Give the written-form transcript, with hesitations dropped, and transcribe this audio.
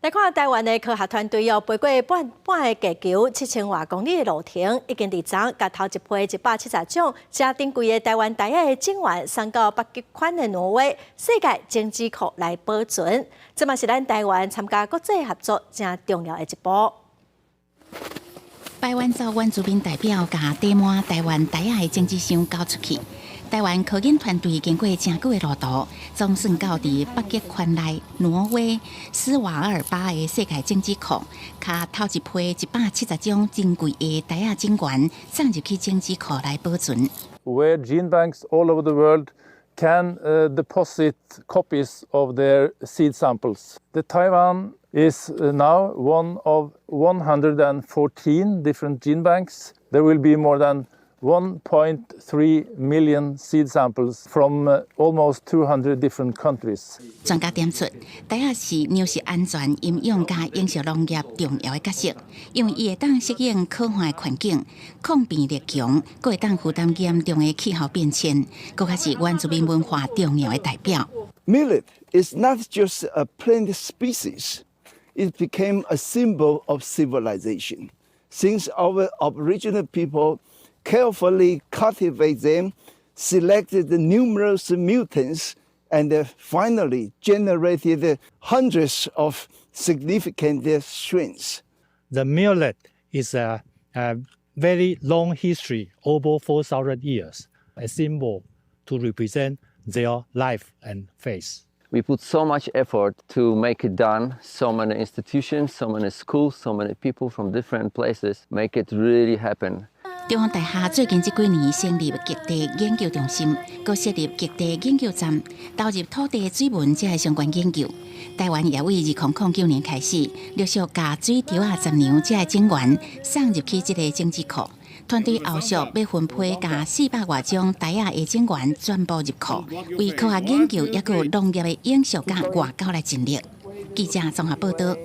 来看台湾的科学团队飞过半个地球7000多公里的路程，已经伫昨甲头一批170种正珍贵的台湾台仔的种源送到北极圈的挪威世界经济库来保存。这嘛是咱台湾参加国际合作正重要的一步。台湾造原住民代表甲地满台湾台仔的经济箱交出去。台湾科研团队经过正久的路途，总算到伫北极圈内挪威斯瓦尔巴的世界经济库，卡头一批170种珍贵的台仔种源送入去经济库来保存。Where gene banks all over the world can deposit copies of their seed samples. The Taiwan is now one of 114 different gene banks. There will be more than 1.3 million seed samples from almost 200 different countries. 专家点出，台仔是粮食安全、营养加应食农业重要的角色，因为伊会当适应可旱的环境，抗病力强，佫会当负担严重的气候变迁，佫较是原住民文化重要的代表。Millet is not just a plant species; it became a symbol of civilization. Since our Aboriginal people carefully cultivate them, selected the numerous mutants, and finally generated hundreds of significant strains. The millet is a very long history, over 4,000 years, a symbol to represent their life and faith. We put so much effort to make it done. So many institutions, so many schools, so many people from different places make it really happen. 中央大学最近这几年成立极地研究中心，佮设立极地研究站，投入土地、水文这相关研究。台湾也为2009年开始，陆续加水稻10年这种源送入去这个经济库。团队后续要分配加400多种台仔的种源全部入库，为科学研究也佮农业的永续甲外交来尽力。记者综合报道。